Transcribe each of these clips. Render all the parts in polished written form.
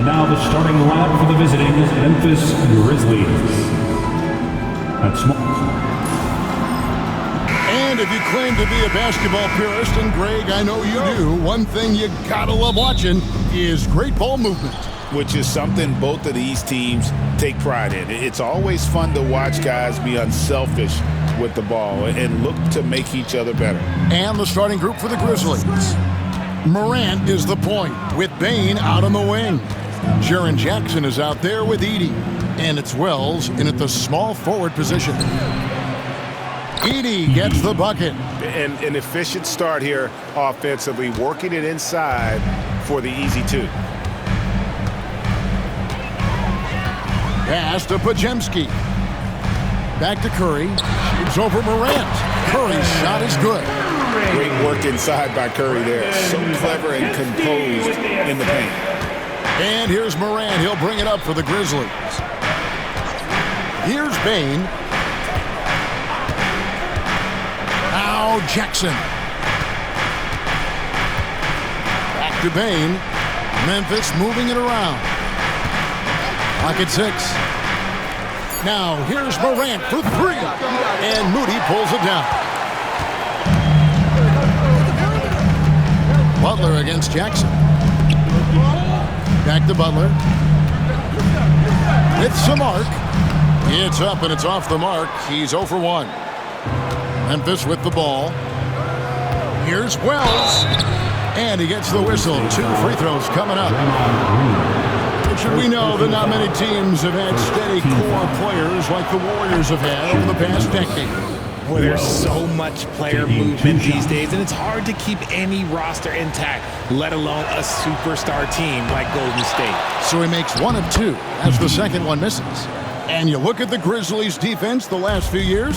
now the starting lineup for the visiting Memphis Grizzlies. At small. And if you claim to be a basketball purist, and Greg, I know you do, one thing you gotta love watching is great ball movement. Which is something both of these teams take pride in. It's always fun to watch guys be unselfish with the ball and look to make each other better. And the starting group for the Grizzlies. Morant is the point with Bane out on the wing. Jaren Jackson is out there with Edey. And it's Wells in at the small forward position. Edey gets the bucket. And an efficient start here offensively, working it inside for the easy two. Pass to Pajemski. Back to Curry. Shoots over Morant. Curry's shot is good. Great work inside by Curry there. So clever and composed in the paint. And here's Morant. He'll bring it up for the Grizzlies. Here's Bane. Now Jackson. Back to Bane. Memphis moving it around. Pocket 6. Now here's Morant for 3. And Moody pulls it down. Butler against Jackson. Back to Butler. With some arc. It's up and it's off the mark. He's 0 for 1. Memphis with the ball. Here's Wells. And he gets the whistle. 2 free throws coming up. We know that not many teams have had steady core players like the Warriors have had over the past decade. Well, there's so much player movement these days, and it's hard to keep any roster intact, let alone a superstar team like Golden State. So he makes 1 of 2 as the second one misses. And you look at the Grizzlies' defense the last few years,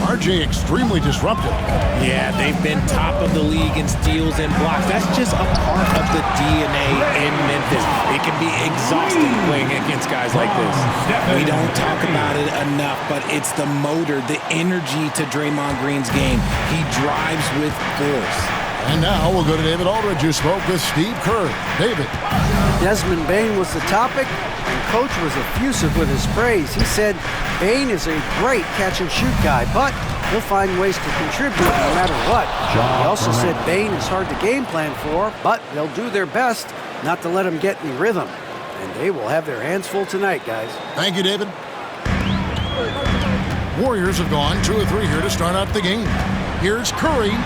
RJ extremely disruptive. Yeah, they've been top of the league in steals and blocks. That's just a part of the DNA in Memphis. It can be exhausting playing against guys like this. We don't talk about it enough, but it's the motor, the energy to Draymond Green's game. He drives with force. And now we'll go to David Aldridge, who spoke with Steve Kerr. David. Desmond Bane was the topic, and Coach was effusive with his praise. He said Bane is a great catch-and-shoot guy, but he'll find ways to contribute no matter what. He also said Bane is hard to game plan for, but they'll do their best not to let him get any rhythm. And they will have their hands full tonight, guys. Thank you, David. Warriors have gone 2 of 3 here to start out the game. Here's Curry.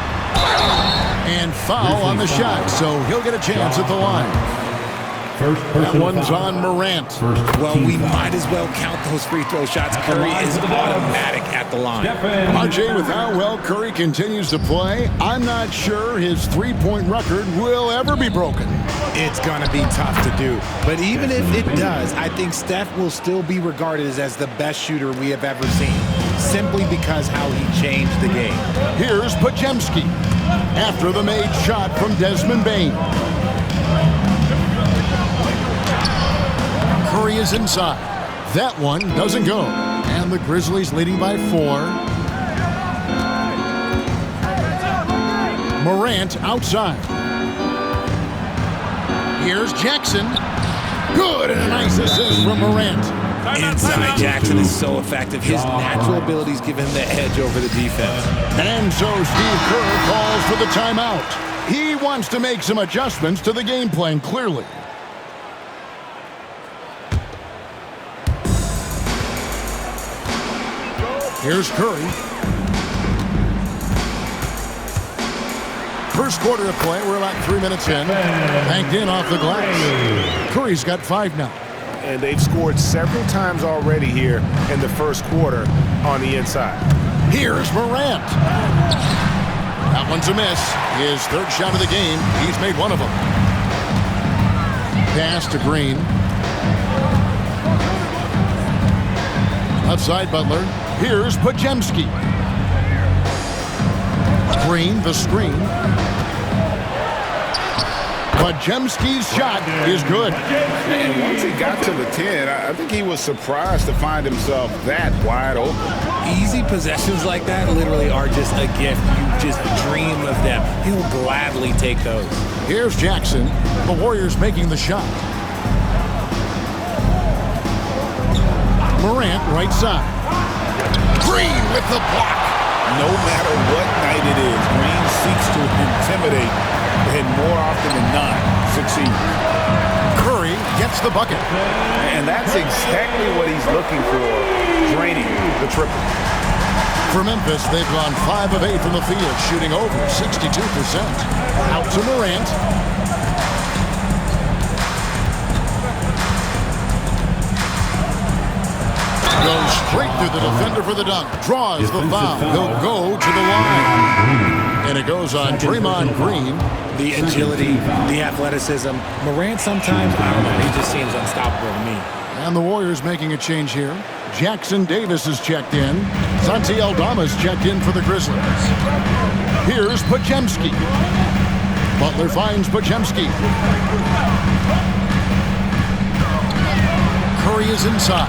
And foul on the shot, so he'll get a chance at the line. That one's on Morant. Well, we might as well count those free throw shots. Curry is automatic at the line. RJ, with how well Curry continues to play, I'm not sure his three-point record will ever be broken. It's going to be tough to do. But even if it does, I think Steph will still be regarded as the best shooter we have ever seen, simply because how he changed the game. Here's Pajemski after the made shot from Desmond Bane. Curry is inside. That one doesn't go. And the Grizzlies leading by 4. Morant outside. Here's Jackson. Good, and a nice assist from Morant. Inside Jackson is so effective. His natural abilities give him the edge over the defense. And so Steve Kerr calls for the timeout. He wants to make some adjustments to the game plan, clearly. Here's Curry. First quarter of play, we're about 3 minutes in. Banked in off the glass. Curry's got 5 now. And they've scored several times already here in the first quarter on the inside. Here's Morant. That one's a miss. His 3rd shot of the game. He's made 1 of them. Pass to Green. Outside Butler. Here's Pajemski. Green, the screen. Pajemski's shot is good. And once he got to the 10, I think he was surprised to find himself that wide open. Easy possessions like that literally are just a gift. You just dream of them. He'll gladly take those. Here's Jackson. The Warriors making the shot. right side. Green with the block. No matter what night it is, Green seeks to intimidate and more often than not succeed. Curry gets the bucket. And that's exactly what he's looking for, draining the triple. For Memphis, they've gone 5 of 8 from the field, shooting over 62%. Out to Morant. Goes straight through the defender for the dunk. Draws the foul. He'll go to the line. And it goes on Draymond Green. The agility, the athleticism. Morant sometimes, I don't know, he just seems unstoppable to me. And the Warriors making a change here. Jackson Davis is checked in. Santi Aldama's checked in for the Grizzlies. Here's Podziemski. Butler finds Podziemski. Curry is inside.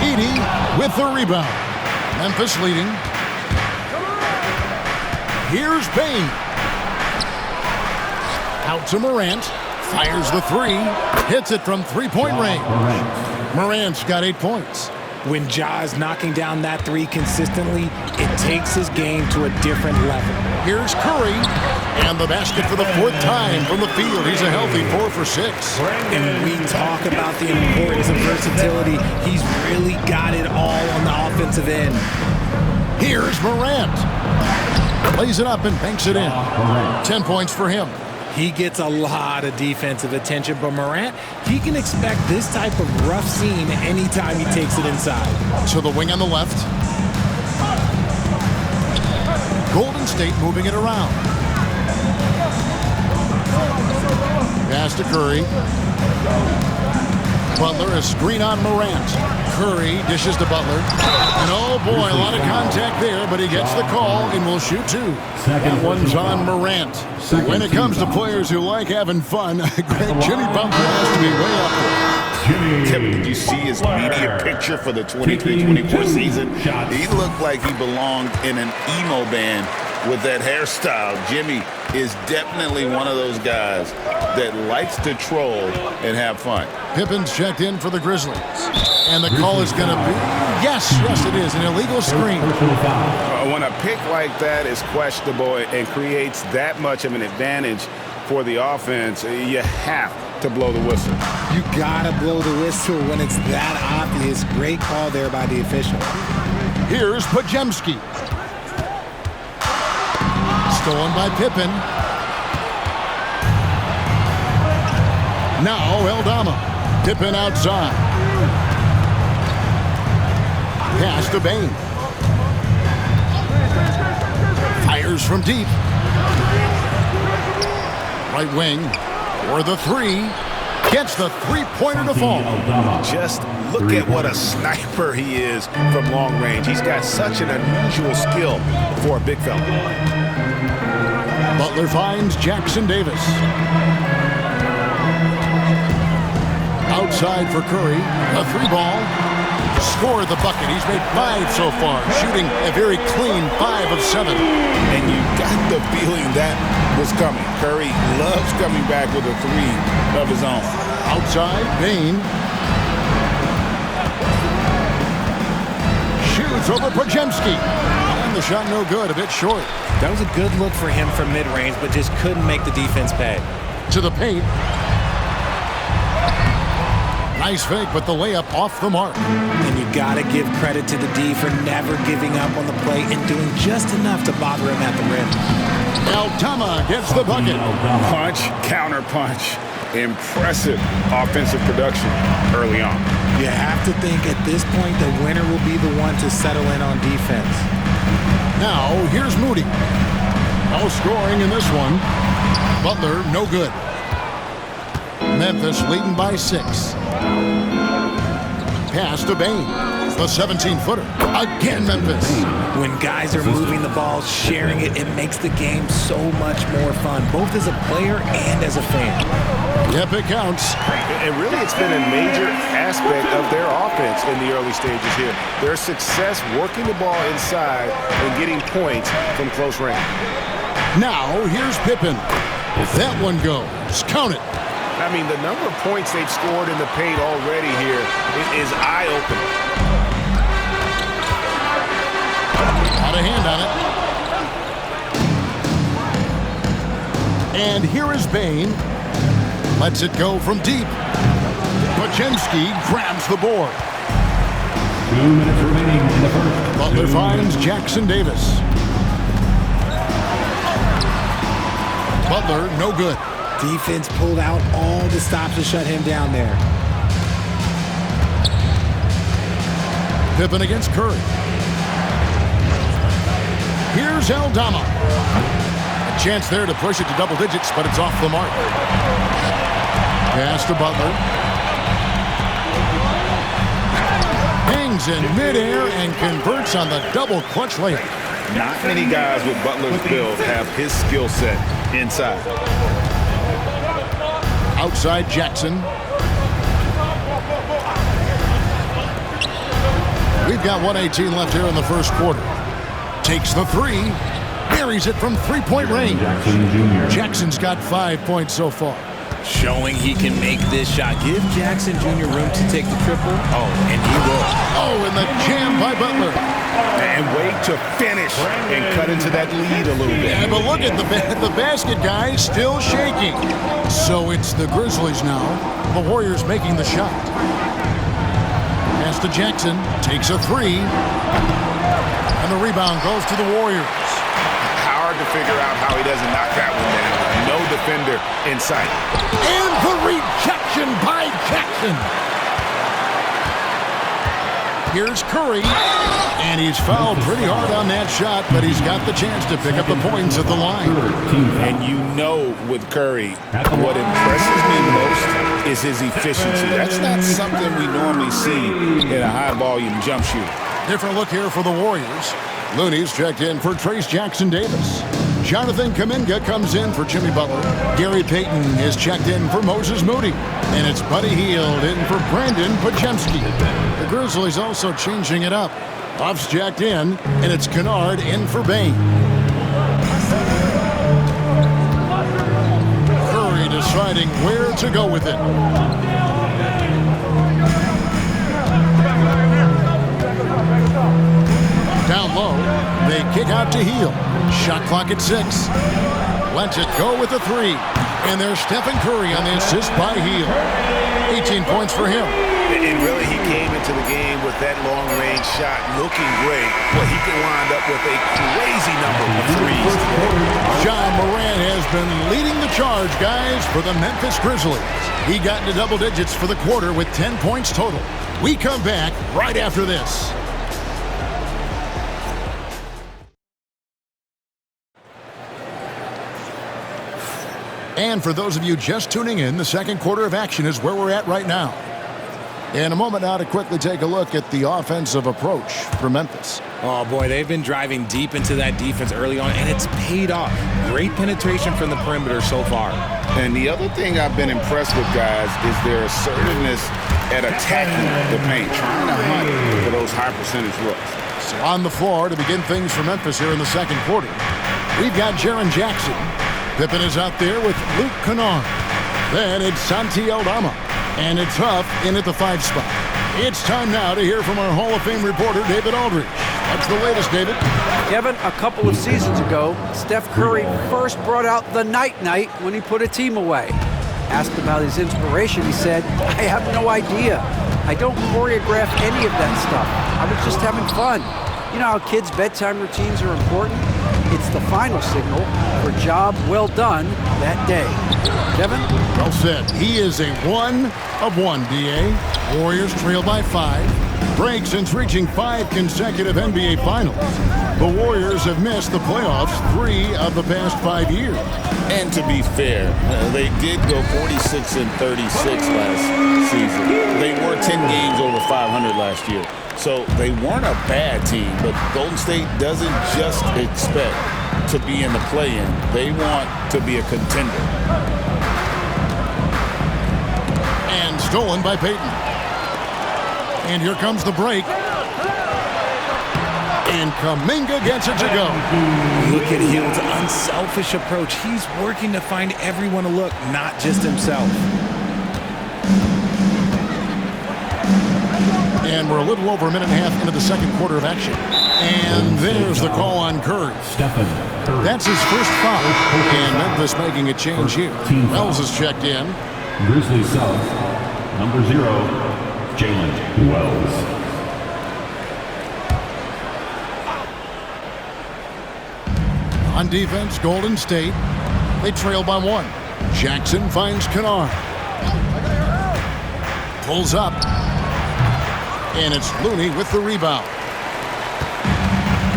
Edey with the rebound. Memphis leading. Here's Payne. Out to Morant. Fires the three. Hits it from three-point range. Morant's got 8 points. When Ja is knocking down that three consistently, it takes his game to a different level. Here's Curry. And the basket for the 4th time from the field. He's a healthy 4 for 6. And we talk about the importance of versatility. He's really got it all on the offensive end. Here's Morant. Lays it up and banks it in. 10 points for him. He gets a lot of defensive attention, but Morant, he can expect this type of rough scene anytime he takes it inside. To the wing on the left. Golden State moving it around. Pass to Curry. Butler, a screen on Morant. Curry dishes to Butler. And oh boy, a lot of contact there, but he gets the call and will shoot 2. That one's on Morant. When it comes to players who like having fun, Jimmy Butler has to be way up there. Kevin, did you see his media picture for the 23-24 season? He looked like he belonged in an emo band with that hairstyle. Jimmy is definitely one of those guys that likes to troll and have fun. Pippen's checked in for the Grizzlies. And the call is going to be, yes, it is, an illegal screen. When a pick like that is questionable and creates that much of an advantage for the offense, you have to blow the whistle. You gotta blow the whistle when it's that obvious. Great call there by the official. Here's Podziemski. Stolen by Pippen. Now Aldama. Pippen outside. Pass to Bane. Fires from deep. Right wing. For the three. Gets the three-pointer to fall. Just look at what a sniper he is from long range. He's got such an unusual skill for a big fella. Butler finds Jackson Davis. Outside for Curry. A 3-ball. Scored the bucket. He's made 5 so far, shooting a very clean 5 of 7. And you got the feeling that was coming. Curry loves coming back with a 3 of his own. Outside, Bane. Shoots over Podziemski. And the shot no good, a bit short. That was a good look for him from mid-range, but just couldn't make the defense pay. To the paint. Nice fake, but the layup off the mark. And you gotta give credit to the D for never giving up on the play and doing just enough to bother him at the rim. Aldama gets the bucket. Punch, counter punch. Impressive offensive production early on. You have to think at this point the winner will be the one to settle in on defense. Now, here's Moody. No scoring in this one. Butler, no good. Memphis leading by 6. Pass to Bane. The 17-footer. Again, Memphis. When guys are moving the ball, sharing it, it makes the game so much more fun, both as a player and as a fan. Yep, it counts. And really, it's been a major aspect of their offense in the early stages here. Their success working the ball inside and getting points from close range. Now, here's Pippen. If that one goes, count it. I mean, the number of points they've scored in the paint already here is eye-opening. Out of hand on it. And here is Bain. Lets it go from deep. Podziemski grabs the board. 2 minutes remaining in the first. Butler finds Jackson Davis. Butler, no good. Defense pulled out all the stops to shut him down there. Pippen against Curry. Here's Aldama. A chance there to push it to double digits, but it's off the mark. Pass to Butler. Hangs in midair and converts on the double clutch layup. Not many guys with Butler's build have his skill set inside. Outside Jackson. We've got 1:18 left here in the first quarter. Takes the three. Buries it from three-point range. Jackson's got 5 points so far. Showing he can make this shot. Give Jackson Jr. room to take the triple. Oh, and he will. Oh, and the jam by Butler. And wait to finish and cut into that lead a little bit. Yeah, but look at the basket guy still shaking. So it's the Grizzlies now. The Warriors making the shot. Pass to Jackson. Takes a three. And the rebound goes to the Warriors. Hard to figure out how he doesn't knock that one down. No defender in sight. And the rejection by Jackson. Here's Curry. And he's fouled pretty hard on that shot, but he's got the chance to pick up the points at the line. And you know with Curry, what impresses me most is his efficiency. That's not something we normally see in a high-volume jump shooter. Different look here for the Warriors. Looney's checked in for Trace Jackson Davis. Jonathan Kuminga comes in for Jimmy Butler. Gary Payton is checked in for Moses Moody. And it's Buddy Hield in for Brandon Podziemski. The Grizzlies also changing it up. Huff's jacked in, and it's Kennard in for Bain. Curry deciding where to go with it. Down low, they kick out to Hield. Shot clock at 6. Lets it go with a three. And there's Stephen Curry on the assist by Hield. 18 points for him. And really, he came into the game with that long-range shot looking great, but he can wind up with a crazy number of threes today. John Moran has been leading the charge, guys, for the Memphis Grizzlies. He got into double digits for the quarter with 10 points total. We come back right after this. And for those of you just tuning in, the second quarter of action is where we're at right now. In a moment now to quickly take a look at the offensive approach for Memphis. Oh, boy, they've been driving deep into that defense early on, and it's paid off. Great penetration from the perimeter so far. And the other thing I've been impressed with, guys, is their assertiveness at attacking the paint, trying to hunt for those high-percentage looks. So on the floor to begin things for Memphis here in the second quarter, we've got Jaren Jackson. Pippen is out there with Luke Kennard. Then it's Santi Aldama. And it's Huff in at the 5 spot. It's time now to hear from our Hall of Fame reporter, David Aldridge. What's the latest, David? Kevin, a couple of seasons ago, Steph Curry first brought out the night-night when he put a team away. Asked about his inspiration, he said, "I have no idea. I don't choreograph any of that stuff. I was just having fun." You know how kids' bedtime routines are important? It's the final signal for job well done that day. Kevin? Well said. He is a 1 of 1, D.A. Warriors trail by 5. Break since reaching 5 consecutive NBA Finals. The Warriors have missed the playoffs 3 of the past 5 years. And to be fair, they did go 46-36 last season. They were 10 games over 500 last year. So they weren't a bad team, but Golden State doesn't just expect to be in the play-in. They want to be a contender. And stolen by Payton. And here comes the break. And Kuminga gets it to go. Look at Hield's unselfish approach. He's working to find everyone a look, not just himself. And we're a little over a minute and a half into the second quarter of action. And there's the call on Curry. That's his first foul. And Memphis making a change here. Wells is checked in. Grizzlies sub, number 0, Jalen Wells. On defense, Golden State. They trail by 1. Jackson finds Kennard. Pulls up. And it's Looney with the rebound.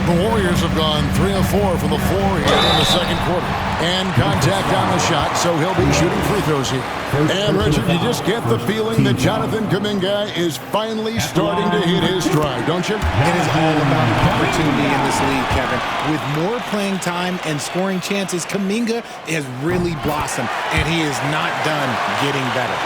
The Warriors have gone 3 of 4 from the floor here in the second quarter. And contact on the shot, so he'll be shooting free throws here. And Richard, you just get the feeling that Jonathan Kuminga is finally starting to hit his stride, don't you? It is all about opportunity in this league, Kevin. With more playing time and scoring chances, Kuminga has really blossomed, and he is not done getting better.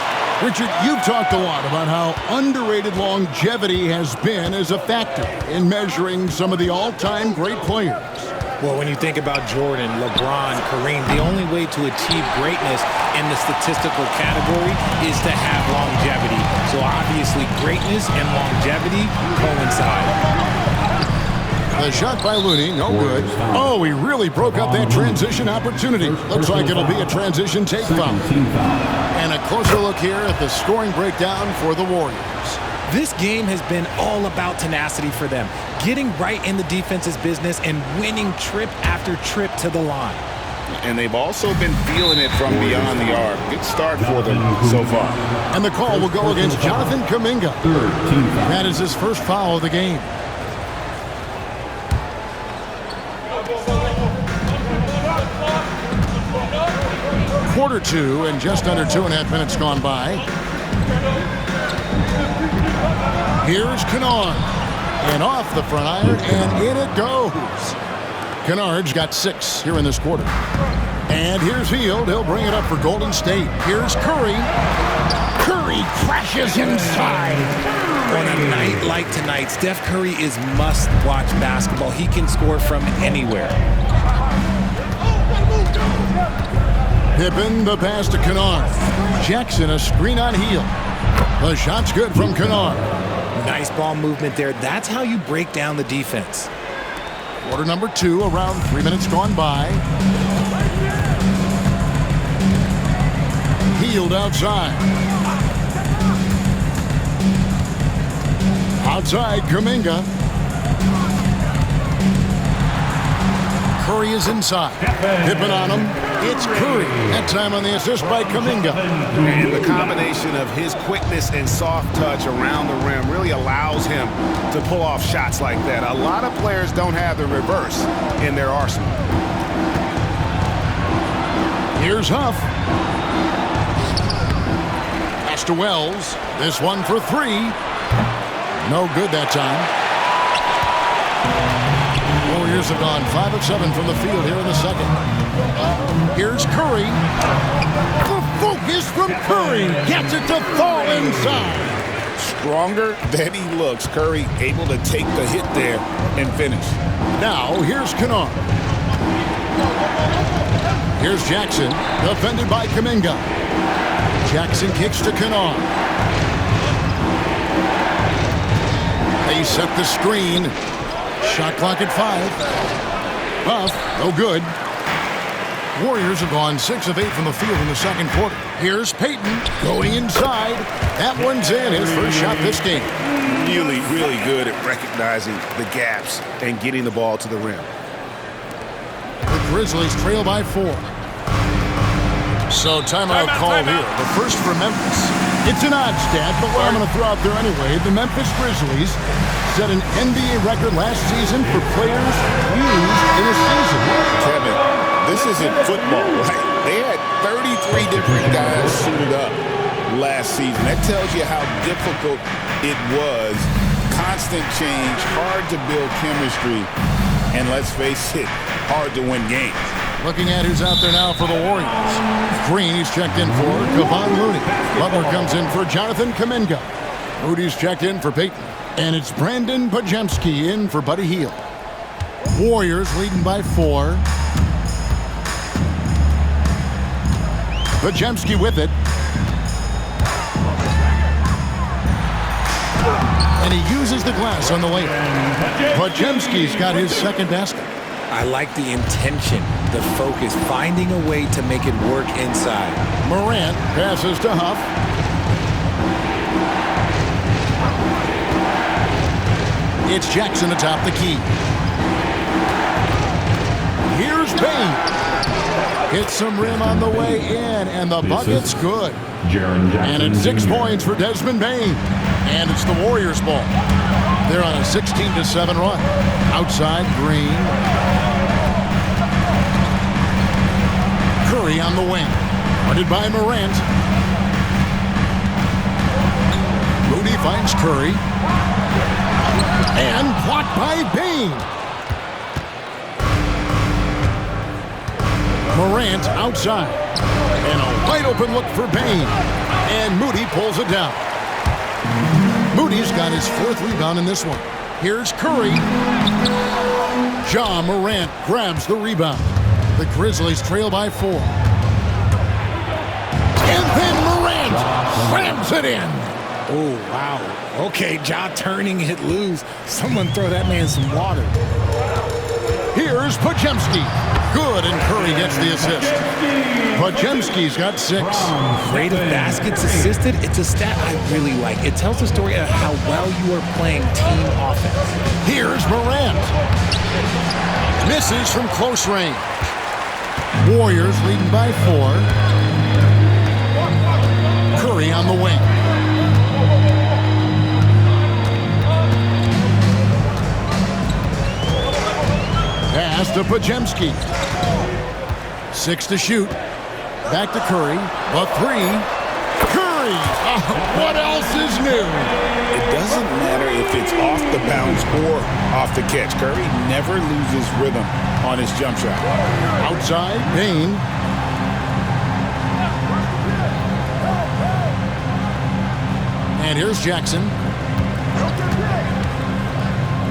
Richard, you've talked a lot about how underrated longevity has been as a factor in measuring some of the all-time great players. Well, when you think about Jordan, LeBron, Kareem, the only way to achieve greatness in the statistical category is to have longevity. So obviously, greatness and longevity coincide. The shot by Looney, no good. Oh, he really broke up that transition opportunity. Looks like it'll be a transition take foul. And a closer look here at the scoring breakdown for the Warriors. This game has been all about tenacity for them, getting right in the defense's business and winning trip after trip to the line. And they've also been feeling it from beyond the arc. Good start for them so far. And the call will go against Jonathan Kuminga. That is his first foul of the game. Quarter 2 and just under 2.5 minutes gone by. Here's Kennard. And off the front iron, and in it goes. Kennard's got 6 here in this quarter. And here's Hield. He'll bring it up for Golden State. Here's Curry. Curry crashes inside. On a night like tonight, Steph Curry is must-watch basketball. He can score from anywhere. Pippen, the pass to Kennard. Jackson, a screen on Hield. The shot's good from Kennard. Nice ball movement there. That's how you break down the defense. Quarter number 2, around 3 minutes gone by. Hield outside. Outside, Kuminga. Curry is inside. Pippen on him. It's Curry. That time on the assist by Kuminga. And the combination of his quickness and soft touch around the rim really allows him to pull off shots like that. A lot of players don't have the reverse in their arsenal. Here's Huff. Pass to Wells. This one for 3. No good that time. Warriors have gone 5 of 7 from the field here in the second. Here's Curry. The focus from Curry. Gets it to fall inside. Stronger than he looks. Curry able to take the hit there and finish. Now here's Kennard. Here's Jackson. Defended by Kuminga. Jackson kicks to Kennard. They set the screen. Shot clock at 5. Buff, no good. Warriors have gone 6 of 8 from the field in the second quarter. Here's Payton going inside. That one's in. His first shot this game. Really, really good at recognizing the gaps and getting the ball to the rim. The Grizzlies trail by 4. So timeout call here. The first for Memphis. It's an odd stat, but what I'm going to throw out there anyway. The Memphis Grizzlies set an NBA record last season for players used in a season. Kevin, this isn't football, right? They had 33 different guys suited up last season. That tells you how difficult it was. Constant change, hard to build chemistry, and let's face it, hard to win games. Looking at who's out there now for the Warriors. Green, he's checked in for Kevon Looney. Butler comes in for Jonathan Kuminga. Moody's checked in for Payton. And it's Brandon Pajemski in for Buddy Hield. Warriors leading by 4. Pajemski with it. And he uses the glass on the way. Pajemski's got his second basket. I like the intention, the focus, finding a way to make it work inside. Morant passes to Huff. It's Jackson atop the key. Here's Bain. Hits some rim on the way in, and the bucket's good. And it's 6 points for Desmond Bain. And it's the Warriors' ball. They're on a 16-7 run. Outside, Green. Curry on the wing. Guarded by Morant. Moody finds Curry. And blocked by Bain. Morant outside. And a wide open look for Bain. And Moody pulls it down. Moody's got his 4th rebound in this one. Here's Curry. Ja Morant grabs the rebound. The Grizzlies trail by 4. And then Morant slams it in. Oh, wow. Okay, Ja turning it loose. Someone throw that man some water. Here's Pajemski. Good, and Curry gets the assist. Pajemski's got 6. Rate of baskets assisted, it's a stat I really like. It tells the story of how well you are playing team offense. Here's Morant. Misses from close range. Warriors leading by 4. Curry on the wing. Pass to Pajemski. 6 to shoot. Back to Curry. A 3. Curry! What else is new? It doesn't matter if it's off the bounce or off the catch. Curry never loses rhythm on his jump shot. Outside, Bain. And here's Jackson.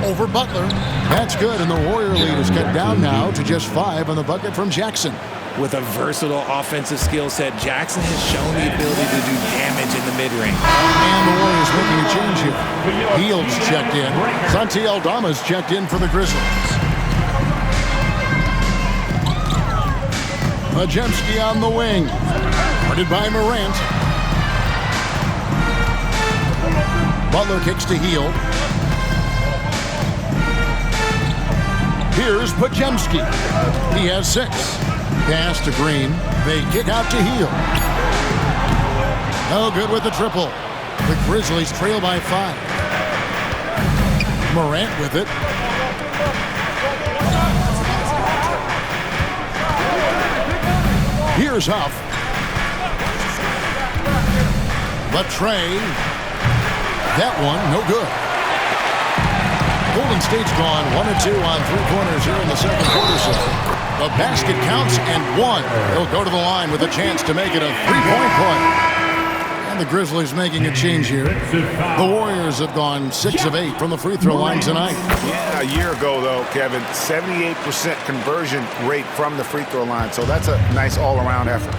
Over Butler. That's good, and the Warrior lead is cut down now to just 5 on the bucket from Jackson. With a versatile offensive skill set, Jackson has shown the ability to do damage in the mid-range. And the Warriors making a change here. Fields checked in. Santi Aldama's checked in for the Grizzlies. Pajemski on the wing. Guarded by Morant. Butler kicks to Hield. Here's Pajemski. He has 6. Pass to Green. They kick out to Hield. No good with the triple. The Grizzlies trail by 5. Morant with it. Here's Huff. Latrey. That one, no good. Golden State's gone 1-2 on 3 corners here in the second quarter. So the basket counts and 1. He'll go to the line with a chance to make it a 3-point play. And the Grizzlies making a change here. The Warriors have gone 6 of 8 from the free throw line tonight. Yeah, a year ago, though, Kevin, 78% conversion rate from the free throw line. So that's a nice all-around effort.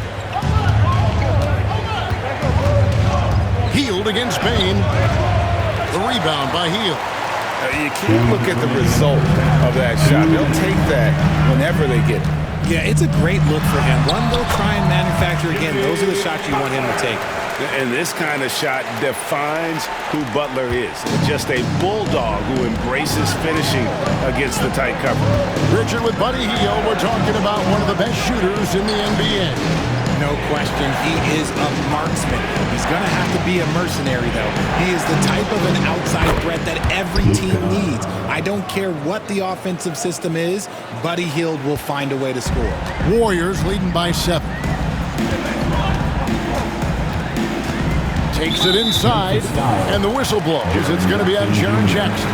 Hield against Bain. The rebound by Hield. You can't look at the result of that shot. They'll take that whenever they get it. Yeah, it's a great look for him. One they'll try and manufacture again. Those are the shots you want him to take. And this kind of shot defines who Butler is. Just a bulldog who embraces finishing against the tight cover. Richard with Buddy Hield. We're talking about one of the best shooters in the NBA. No question, he is a marksman. He's going to have to be a mercenary, though. He is the type of an outside threat that every team needs. I don't care what the offensive system is, Buddy Hield will find a way to score. Warriors leading by 7. Takes it inside, and the whistle blows. It's going to be on Jaren Jackson.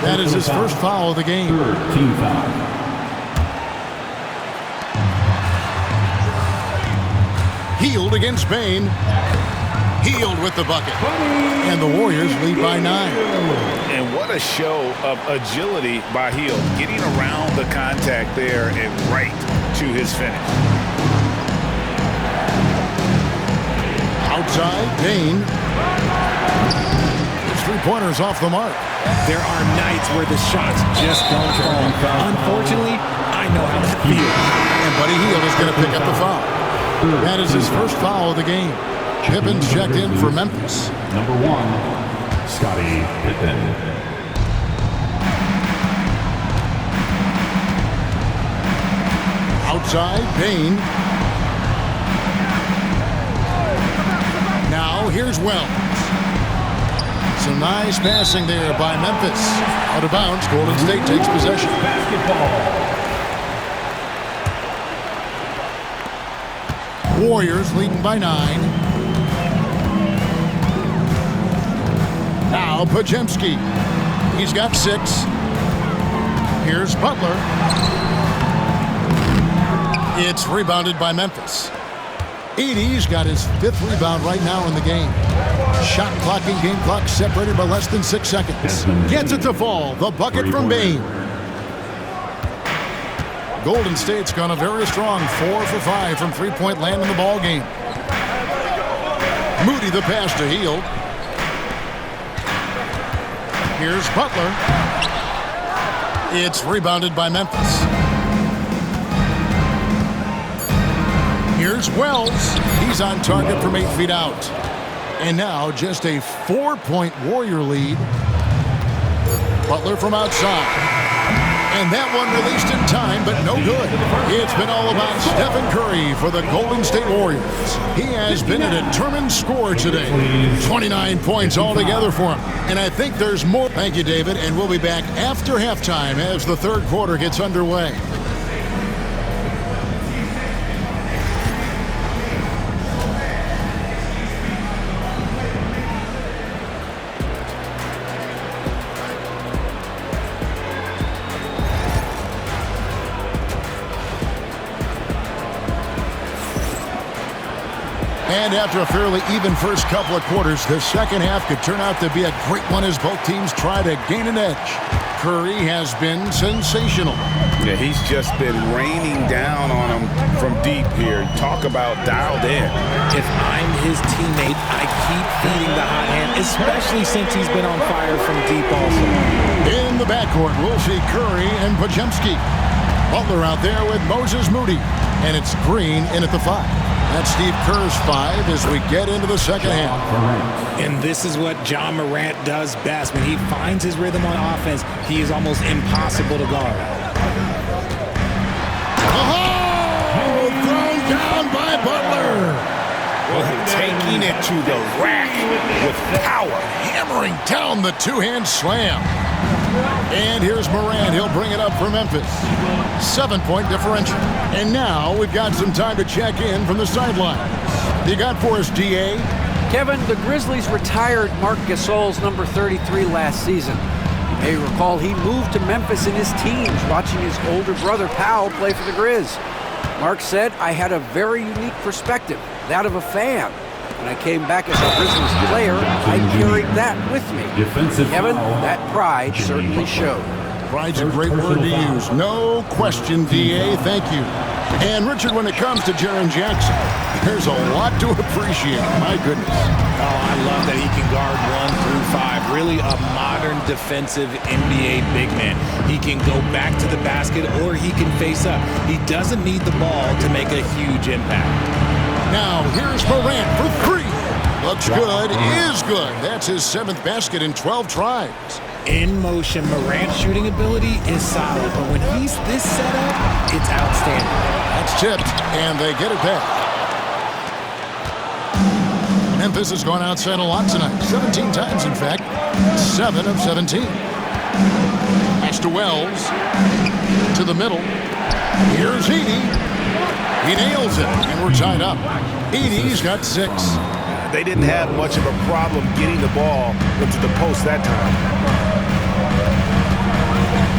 That is his first foul of the game. Team foul. Hield against Bain. Hield with the bucket. And the Warriors lead by 9. And what a show of agility by Hield, getting around the contact there and right to his finish. Outside, Dane. His three-pointers off the mark. There are nights where the shots just don't fall. Unfortunately, I know how that feels. And Buddy Hield is going to pick up the foul. That is his first foul of the game. Pippen's checked in for Memphis. Number 1, Scottie Pippen. Outside, Payne. Now here's Wells. Some nice passing there by Memphis. Out of bounds, Golden State takes possession. Warriors leading by 9. Now Podziemski. He's got 6. Here's Butler. It's rebounded by Memphis. Edey's got his 5th rebound right now in the game. Shot clocking, game clock separated by less than 6 seconds. Gets it to fall. The bucket from Bane. Golden State's gone a very strong 4 for 5 from three-point land in the ball game. Moody the pass to Hield. Here's Butler. It's rebounded by Memphis. Here's Wells. He's on target from 8 feet out. And now just a 4-point Warrior lead. Butler from outside. And that one released in time, but no good. It's been all about Stephen Curry for the Golden State Warriors. He has been a determined scorer today. 29 points altogether for him. And I think there's more. Thank you, David. And we'll be back after halftime as the third quarter gets underway. And after a fairly even first couple of quarters, the second half could turn out to be a great one as both teams try to gain an edge. Curry has been sensational. Yeah, he's just been raining down on him from deep here. Talk about dialed in. If I'm his teammate, I keep feeding the hot hand, especially since he's been on fire from deep also. In the backcourt, we'll see Curry and Podziemski. Butler out there with Moses Moody. And it's Green in at the 5. That's Steve Kerr's 5 as we get into the second half. And this is what John Morant does best. When he finds his rhythm on offense, he is almost impossible to guard. Oh! Thrown down by Butler. Well, taking it to the rack with power. Hammering down the two-hand slam. And here's Morant. He'll bring it up for Memphis. 7-point differential. And now we've got some time to check in from the sideline. You got for us, DA? Kevin, the Grizzlies retired Marc Gasol's number 33 last season. You may recall he moved to Memphis in his teens, watching his older brother Powell play for the Grizz. Marc said, I had a very unique perspective, that of a fan. When I came back as a Grizzlies player, I carried that with me. Kevin, that pride certainly showed. Pride's a great word to use. No question, DA. Thank you. And, Richard, when it comes to Jaren Jackson, there's a lot to appreciate. My goodness. Oh, I love that he can guard 1 through 5. Really a modern defensive NBA big man. He can go back to the basket or he can face up. He doesn't need the ball to make a huge impact. Now, here's Morant for 3. Looks good, is good. That's his 7th basket in 12 tries. In motion, Morant's shooting ability is solid, but when he's this set up, it's outstanding. That's tipped, and they get it back. Memphis has gone outside a lot tonight. 17 times, in fact. 7 of 17. Pass to Wells. To the middle. Here's Edey. He nails it, and we're tied up. Edey's got 6. They didn't have much of a problem getting the ball into the post that time.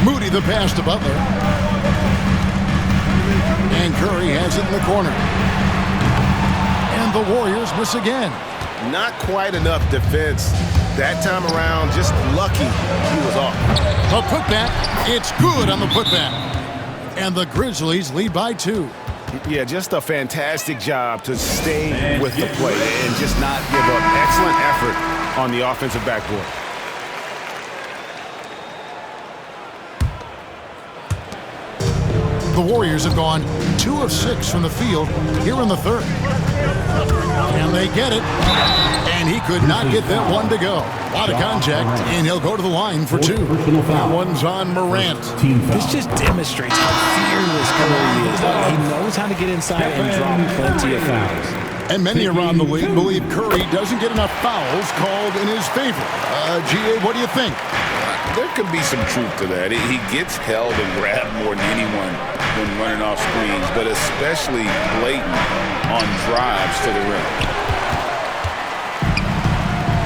Moody the pass to Butler. And Curry has it in the corner. And the Warriors miss again. Not quite enough defense. That time around, just lucky he was off. A putback. It's good on the putback. And the Grizzlies lead by 2. Yeah, just a fantastic job to stay with the play and just not give up. Excellent effort on the offensive backboard. The Warriors have gone 2 of 6 from the field here in the third. And they get it. And he could not get that one to go. Out of contact, and he'll go to the line for 2. That one's on Morant. This just demonstrates how fearless Curry is. He knows how to get inside and draw plenty of fouls. And many around the league believe Curry doesn't get enough fouls called in his favor. GA, what do you think? There could be some truth to that. He gets held and grabbed more than anyone when running off screens, but especially blatant on drives to the rim.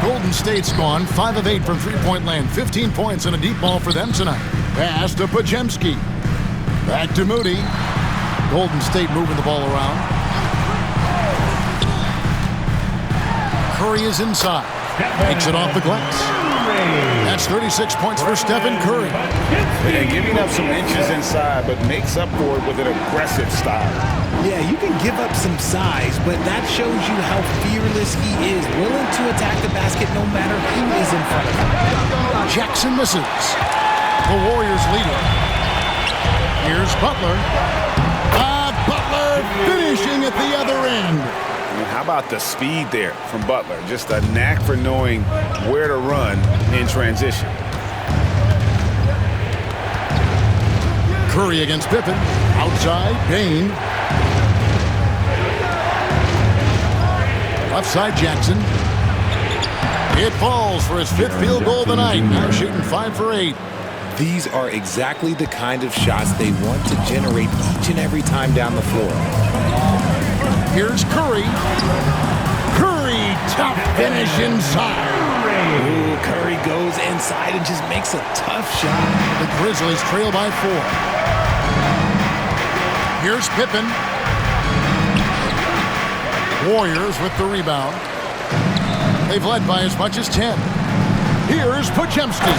Golden State's gone 5 of 8 from three-point land. 15 points and a deep ball for them tonight. Pass to Podziemski. Back to Moody. Golden State moving the ball around. Curry is inside. Takes it off the glass. That's 36 points for Stephen Curry. And giving up some inches inside, but makes up for it with an aggressive style. Yeah, you can give up some size, but that shows you how fearless he is, willing to attack the basket no matter who is in front of him. Jackson misses. The Warriors leading. Here's Butler. Butler finishing at the other end. And how about the speed there from Butler? Just a knack for knowing where to run in transition. Curry against Pippen. Outside, Bain. Left side, Jackson. It falls for his 5th field goal of the night. Now shooting 5 for 8. These are exactly the kind of shots they want to generate each and every time down the floor. Here's Curry. Curry, tough finish inside. Ooh, Curry goes inside and just makes a tough shot. The Grizzlies trail by 4. Here's Pippen. Warriors with the rebound. They've led by as much as 10. Here's Podziemski.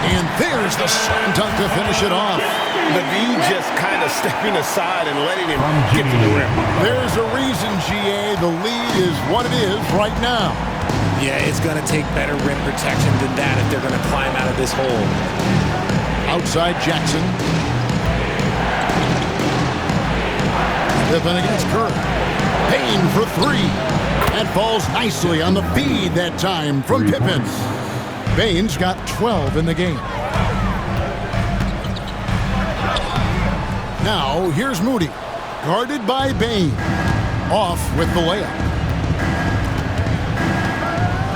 And there's the slam dunk to finish it off. McGee just kind of stepping aside and letting him get to the rim. There's a reason, GA, the lead is what it is right now. Yeah, it's going to take better rim protection than that if they're going to climb out of this hole. Outside Jackson. Pippen against Curry. Payne for 3. That falls nicely on the feed that time from Pippen. Bain's got 12 in the game. Now, here's Moody. Guarded by Bain. Off with the layup.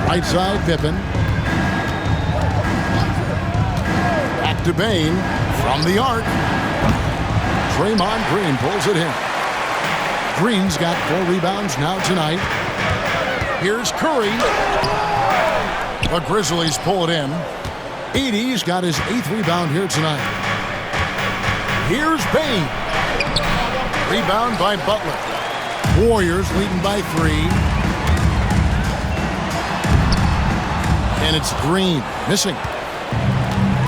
Right side, Pippen. Back to Bain. From the arc. Draymond Green pulls it in. Green's got 4 rebounds now tonight. Here's Curry. The Grizzlies pull it in. Edey's got his 8th rebound here tonight. Here's Bain. Rebound by Butler. Warriors leading by 3. And it's Green missing.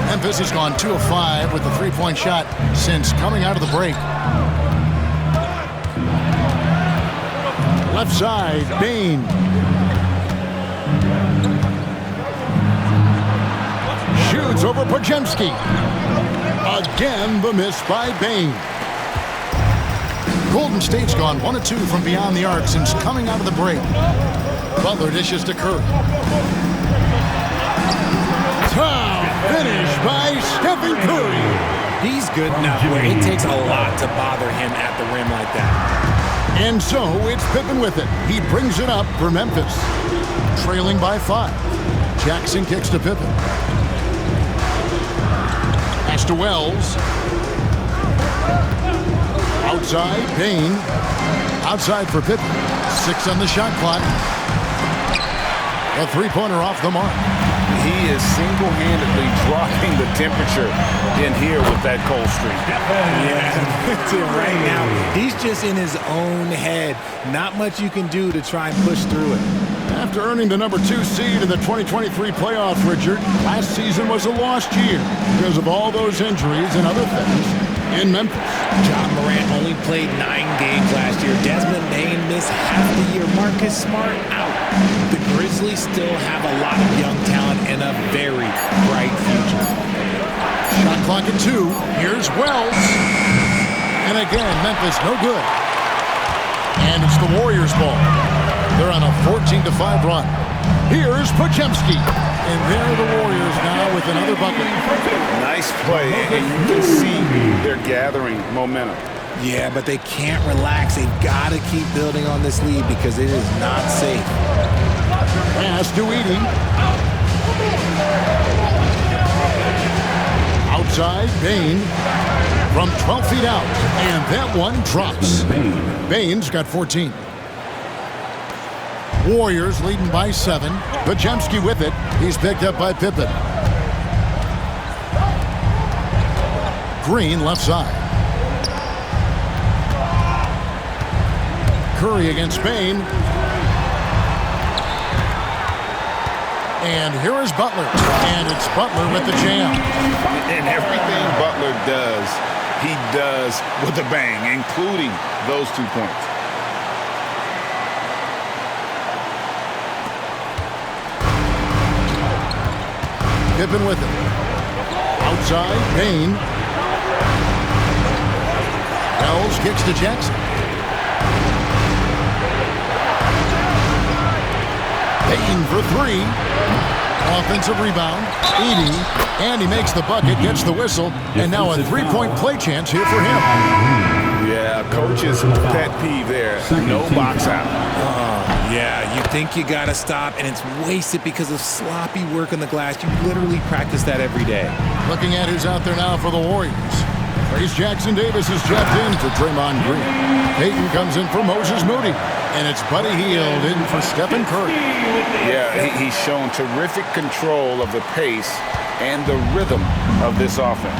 Memphis has gone 2 of 5 with the 3-point shot since coming out of the break. Left side, Bain. Shoots over Podziemski. Again, the miss by Bain. Golden State's gone 1 of 2 from beyond the arc since coming out of the break. Butler dishes to Curry. Top finish by Stephen Curry. He's good enough where it takes a lot to bother him at the rim like that. And so it's Pippen with it. He brings it up for Memphis. Trailing by 5. Jackson kicks to Pippen. Pass to Wells. Outside, Bain. Outside for Pippen. 6 on the shot clock. A 3-pointer off the mark. He is single-handedly dropping the temperature in here with that cold streak. Yeah, right now, he's just in his own head. Not much you can do to try and push through it. After earning the number 2 seed in the 2023 playoffs, Richard, last season was a lost year because of all those injuries and other things in Memphis. John Morant only played 9 games last year. Desmond Bane missed half the year. Marcus Smart out. The Grizzlies still have a lot of young talent and a very bright future. Shot clock at 2. Here's Wells. And again, Memphis no good. And it's the Warriors' ball. They're on a 14-5 run. Here's Podziemski. And there are the Warriors now with another bucket. Nice play, and you can see they're gathering momentum. Yeah, but they can't relax. They've got to keep building on this lead because it is not safe. Pass to Edey. Outside, Bane from 12 feet out. And that one drops. Bane's got 14. Warriors leading by 7. Podziemski with it. He's picked up by Pippen. Green left side. Curry against Bane. And here is Butler. And it's Butler with the jam. And everything Butler does, he does with a bang, including those 2 points. Pippen with it. Outside, Bane. Wells kicks to Jackson. Bane for 3. Offensive rebound. Edey. And he makes the bucket, gets the whistle. And now a 3-point play chance here for him. Yeah, coach's pet peeve there. No box out. Yeah, you think you got to stop, and it's wasted because of sloppy work on the glass. You literally practice that every day. Looking at who's out there now for the Warriors. Trace Jackson Davis is jabbed in for Draymond Green. Payton comes in for Moses Moody. And it's Buddy Hield in for Stephen Curry. Yeah, he's shown terrific control of the pace and the rhythm of this offense.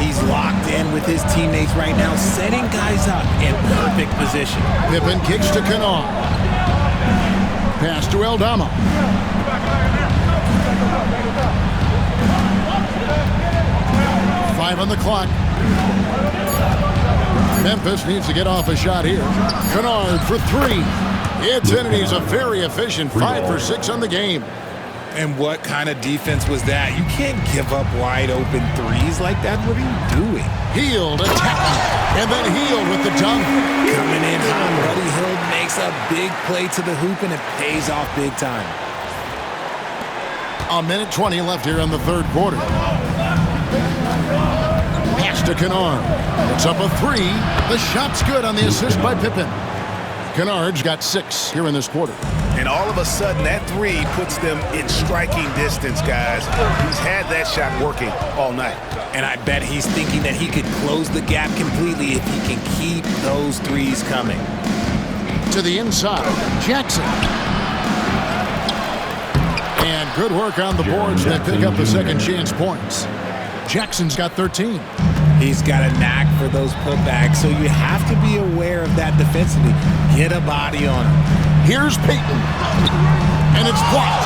He's locked in with his teammates right now, setting guys up in perfect position. Pippen kicks to Kennard. Pass to Aldama. Five on the clock. Memphis needs to get off a shot here. Kennard for 3. It's in, and he's a very efficient 5 for 6 on the game. And what kind of defense was that? You can't give up wide open threes like that. What are you doing? Hield attacking, and then Hield with the dunk. Coming in hot, Buddy Hield makes a big play to the hoop, and it pays off big time. A minute 20 left here in the third quarter. Pass to Kennard. It's up a 3. The shot's good on the assist by Pippen. Kennard's got 6 here in this quarter. And all of a sudden, that 3 puts them in striking distance, guys. He's had that shot working all night. And I bet he's thinking that he could close the gap completely if he can keep those threes coming. To the inside, Jackson. And good work on the boards. They pick up the second chance points. Jackson's got 13. He's got a knack for those putbacks, so you have to be aware of that defensively. Get a body on him. Here's Payton. And it's blocked.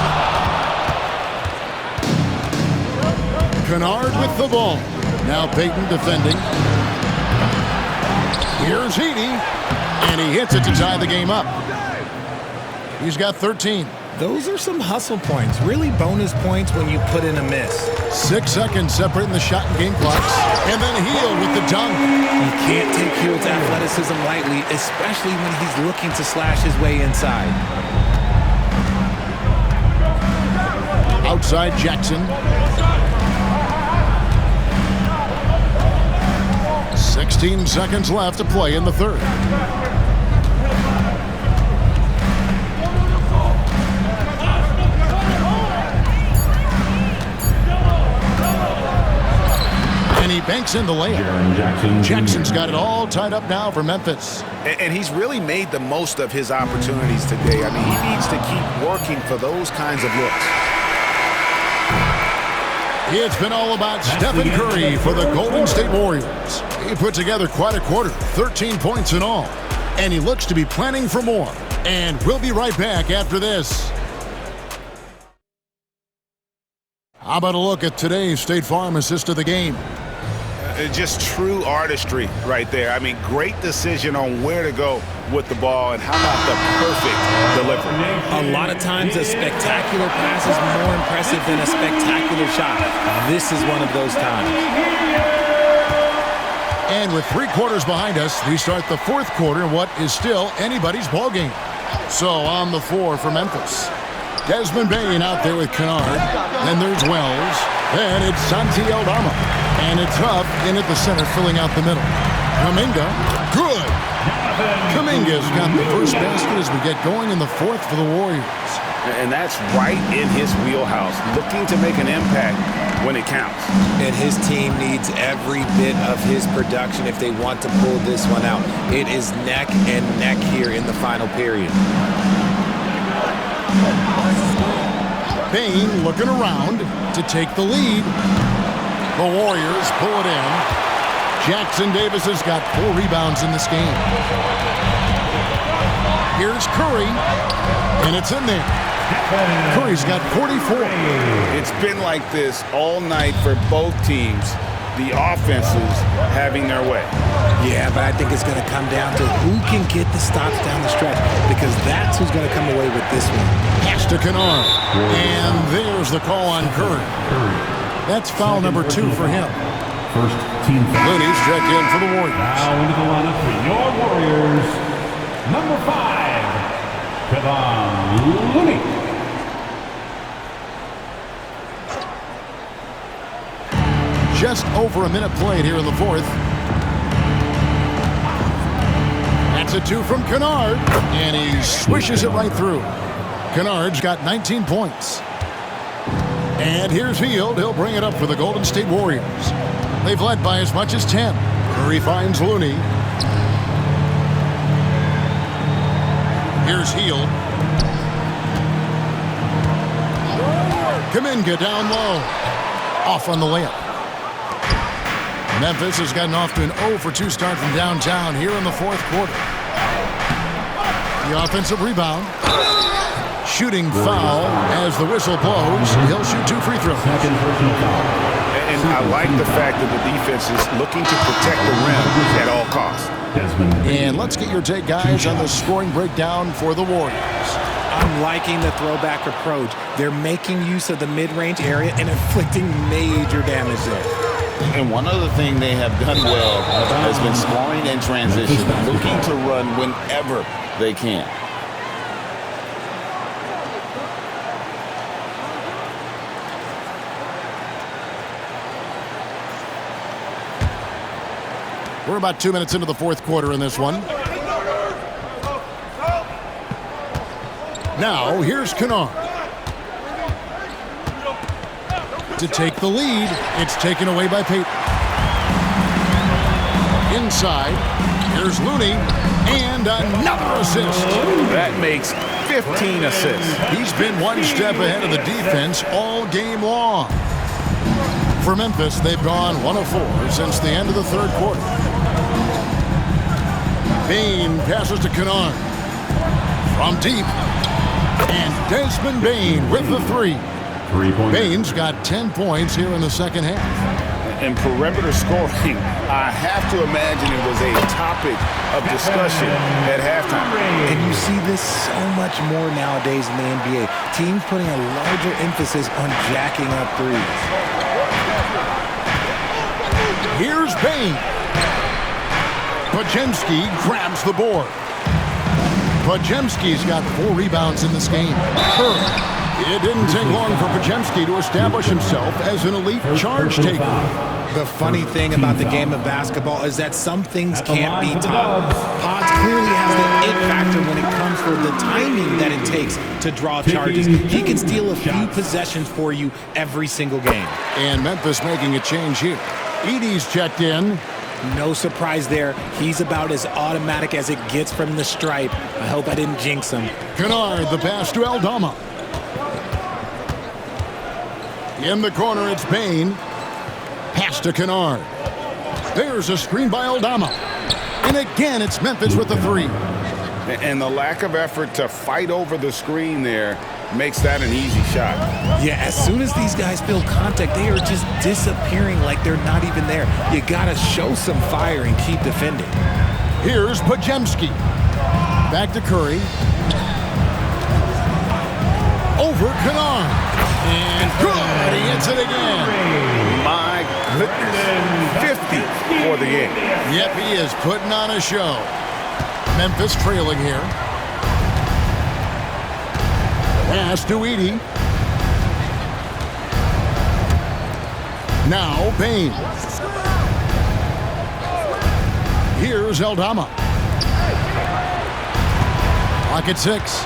Kennard with the ball. Now Payton defending. Here's Edey. And he hits it to tie the game up. He's got 13. Those are some hustle points. Really bonus points when you put in a miss. 6 seconds separating the shot and game clocks. And then Hield with the dunk. You can't take Hield's athleticism lightly, especially when he's looking to slash his way inside. Outside Jackson. 16 seconds left to play in the third. And he banks in the layup. Jackson's got it all tied up now for Memphis. And he's really made the most of his opportunities today. I mean, he needs to keep working for those kinds of looks. It's been all about Stephen Curry for the Golden State Warriors. He put together quite a quarter, 13 points in all. And he looks to be planning for more. And we'll be right back after this. How about a look at today's State Farm assist of the game? Just true artistry right there. I mean, great decision on where to go with the ball, and how about the perfect delivery? A lot of times a spectacular pass is more impressive than a spectacular shot. This is one of those times. And with 3 quarters behind us, we start the 4th quarter in what is still anybody's ballgame. So on the floor for Memphis, Desmond Bain out there with Kennard. Then there's Wells. Then it's Santi Aldama. And it's Huff in at the center, filling out the middle. Kuminga, good. Kuminga's got the first basket as we get going in the 4th for the Warriors. And that's right in his wheelhouse, looking to make an impact when it counts. And his team needs every bit of his production if they want to pull this one out. It is neck and neck here in the final period. Bain looking around to take the lead. The Warriors pull it in. Jackson Davis has got 4 rebounds in this game. Here's Curry, and it's in there. Curry's got 44. It's been like this all night for both teams. The offenses having their way. Yeah, but I think it's going to come down to who can get the stops down the stretch, because that's who's going to come away with this one. Pass to Kennard. And there's the call on Curry. That's foul number 2 for him. First team foul. Looney's checked in for the Warriors. Now into the lineup for your Warriors, number 5, Kevon Looney. Just over a minute played here in the 4th. That's a 2 from Kennard, and he swishes it right through. Kennard's got 19 points. And here's Hield. He'll bring it up for the Golden State Warriors. They've led by as much as 10. Curry finds Looney. Here's Hield. Kuminga down low. Off on the layup. Memphis has gotten off to an 0 for 2 start from downtown here in the 4th quarter. The offensive rebound. Shooting foul as the whistle blows. He'll shoot 2 free throws. Second personal foul. And I like the fact that the defense is looking to protect the rim at all costs. And let's get your take, guys, on the scoring breakdown for the Warriors. I'm liking the throwback approach. They're making use of the mid-range area and inflicting major damage there. And one other thing they have done well has been scoring in transition, looking to run whenever they can. We're about 2 minutes into the 4th quarter in this one. Now, here's Kennard. To take the lead, it's taken away by Payton. Inside, here's Looney, and another assist. That makes 15 assists. He's been one step ahead of the defense all game long. For Memphis, they've gone 1 of 4 since the end of the 3rd quarter. Bain passes to Kennard. From deep. And Desmond Bain with the 3. 3-point. Bain's got 10 points here in the 2nd half. And perimeter scoring, I have to imagine it was a topic of discussion at halftime. And you see this so much more nowadays in the NBA. Teams putting a larger emphasis on jacking up threes. Here's Bain. Podziemski grabs the board. Podziemski's got 4 rebounds in this game. It didn't take long for Podziemski to establish himself as an elite charge taker. The funny thing about the game of basketball is that some things can't be taught. Pods clearly has the it factor when it comes for the timing that it takes to draw charges. He can steal a few possessions for you every single game. And Memphis making a change here. Edey's checked in. No surprise there. He's about as automatic as it gets from the stripe. I hope I didn't jinx him. Kennard, the pass to Aldama. In the corner, it's Bain. Pass to Kennard. There's a screen by Aldama. And again, it's Memphis with the 3. And the lack of effort to fight over the screen there makes that an easy shot. Yeah, as soon as these guys feel contact, they are just disappearing like they're not even there. You gotta show some fire and keep defending. Here's Pajemski. Back to Curry. Over Kennard. And good. He hits it again. My goodness. 50 for the game. Yep, he is putting on a show. Memphis trailing here. Pass to Edey. Now Bain. Here's Aldama. Pocket 6.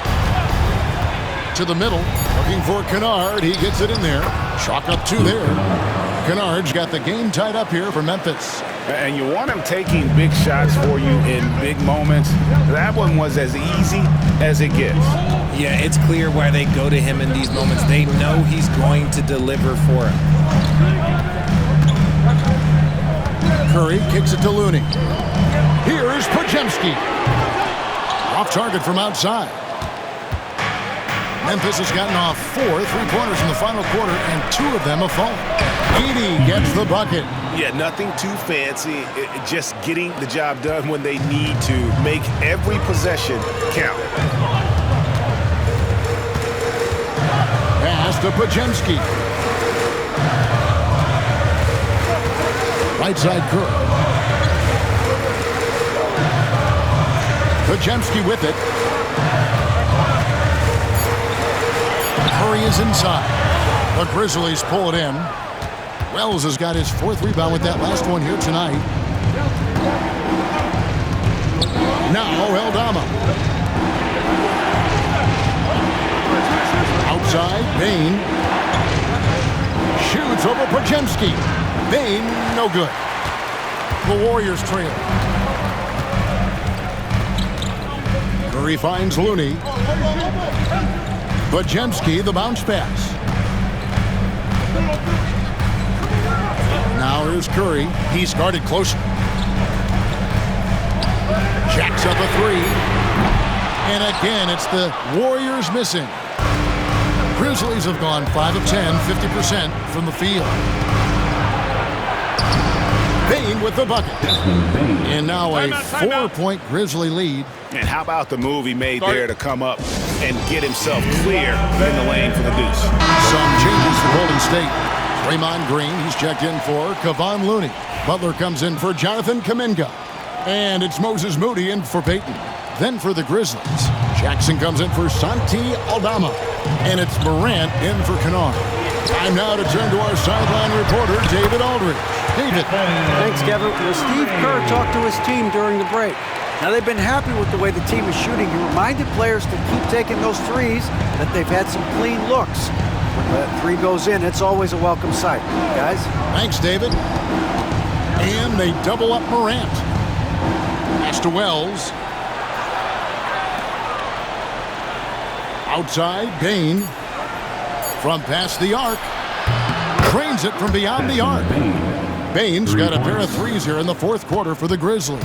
To the middle. Looking for Kennard. He gets it in there. Chalk up 2 there. Kennard's got the game tied up here for Memphis. And you want him taking big shots for you in big moments. That one was as easy as it gets. Yeah, it's clear why they go to him in these moments. They know he's going to deliver for him. Curry kicks it to Looney. Here's Pajemski. Off target from outside. Memphis has gotten off 4 3-pointers in the final quarter, and 2 of them have fallen. Edey gets the bucket. Yeah, nothing too fancy. Just getting the job done when they need to. Make every possession count. Pass to Pajemski. Right side Curry. Pajemski with it. Curry is inside. The Grizzlies pull it in. Wells has got his 4th rebound with that last one here tonight. Now Aldama. Outside, Bain. Shoots over Pajemski. Bain, no good. The Warriors trail. Curry finds Looney. Pajemski, the bounce pass. Now here's Curry. He's guarded closer. Jacks up a 3. And again, it's the Warriors missing. Grizzlies have gone 5 of 10, 50% from the field. Bain with the bucket. And now a 4-point Grizzly lead. And how about the move he made there to come up and get himself clear in the lane for the deuce. Some changes for Golden State. Draymond Green, he's checked in for Kevon Looney. Butler comes in for Jonathan Kuminga. And it's Moses Moody in for Peyton. Then for the Grizzlies, Jackson comes in for Santi Aldama. And it's Morant in for Kennard. Time now to turn to our sideline reporter, David Aldridge. David. Thanks, Kevin. Well, Steve Kerr talked to his team during the break. Now, they've been happy with the way the team is shooting. He reminded players to keep taking those threes, that they've had some clean looks. When that 3 goes in, it's always a welcome sight. Guys? Thanks, David. And they double up Morant. Pass to Wells. Outside, Bain. From past the arc. Trains it from beyond the arc. Bain's got a pair of 3s here in the 4th quarter for the Grizzlies.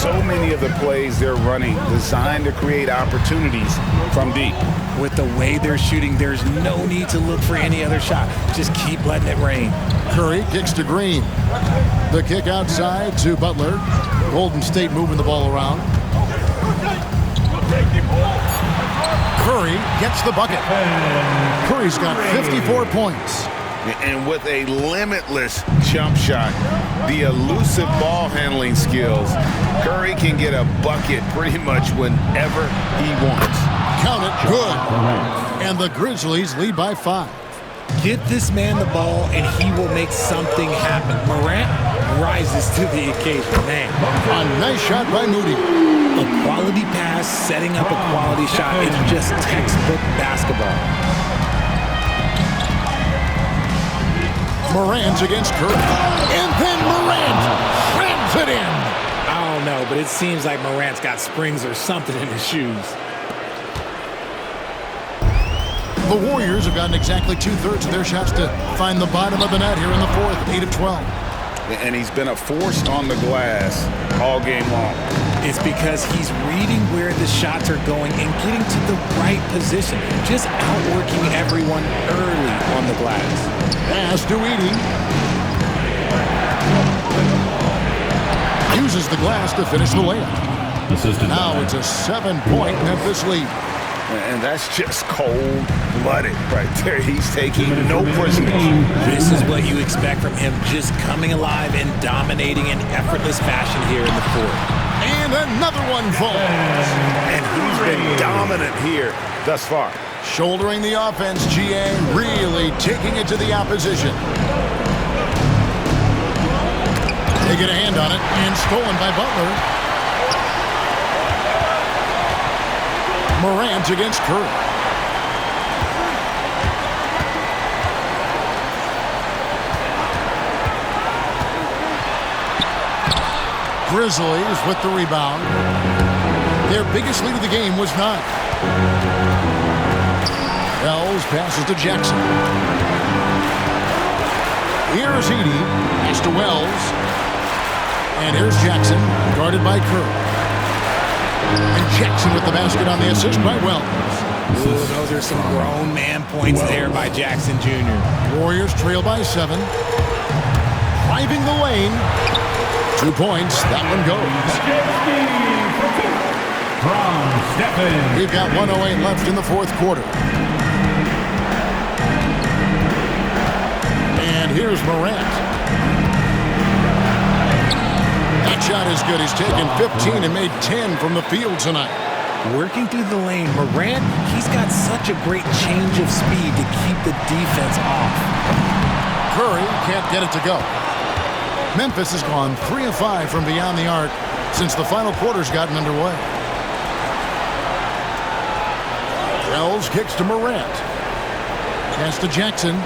So many of the plays they're running designed to create opportunities from deep. With the way they're shooting, there's no need to look for any other shot. Just keep letting it rain. Curry kicks to Green. The kick outside to Butler. Golden State moving the ball around. Curry gets the bucket. Curry's got 54 points. And with a limitless jump shot, the elusive ball handling skills, Curry can get a bucket pretty much whenever he wants. Count it, good. And the Grizzlies lead by 5. Get this man the ball, and he will make something happen. Morant rises to the occasion. Man, a nice shot by Moody. A quality pass, setting up a quality shot. It's just textbook basketball. Morant against Curry. And then Morant slams it in. I don't know, but it seems like Morant's got springs or something in his shoes. The Warriors have gotten exactly 2/3 of their shots to find the bottom of the net here in the 4th, 8 of 12. and he's been a force on the glass all game long. It's because he's reading where the shots are going and getting to the right position, just outworking everyone early on the glass. Pass to Edie. Uses the glass to finish the layup. Assistant. Now it's a 7-point Memphis lead. And that's just cold-blooded right there. He's taking no prisoners. This is what you expect from him, just coming alive and dominating in effortless fashion here in the fourth. And another one falls. And he's been dominant here thus far. Shouldering the offense, GA really taking it to the opposition. They get a hand on it and stolen by Butler. Morant against Curry. Grizzlies with the rebound. Their biggest lead of the game was 9. Wells passes to Jackson. Here's Edie. Pass to Wells. And here's Jackson, guarded by Curry. And Jackson with the basket on the assist by Wells. Ooh, those are some grown man points there by Jackson Jr. Warriors trail by 7. Driving the lane. 2 points. That one goes. We've got 1:08 left in the fourth quarter. And here's Morant. That shot is good. He's taken 15 and made 10 from the field tonight. Working through the lane, Morant, he's got such a great change of speed to keep the defense off. Curry can't get it to go. Memphis has gone 3 of 5 from beyond the arc since the final quarter's gotten underway. Wells kicks to Morant. Pass to Jackson.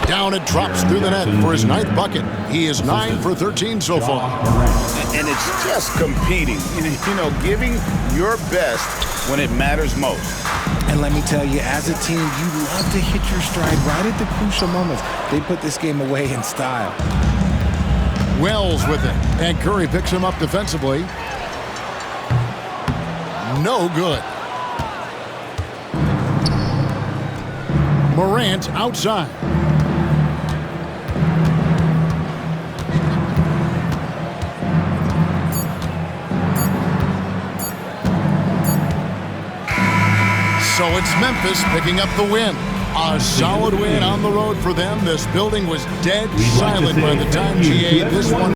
Down it drops through the net for his 9th bucket. He is 9 for 13 so far. And it's just competing, you know, giving your best when it matters most. And let me tell you, as a team, you love to hit your stride right at the crucial moments. They put this game away in style. Wells with it. And Curry picks him up defensively. No good. Morant outside. So it's Memphis picking up the win. A solid win on the road for them. This building was dead silent by the time GA this one.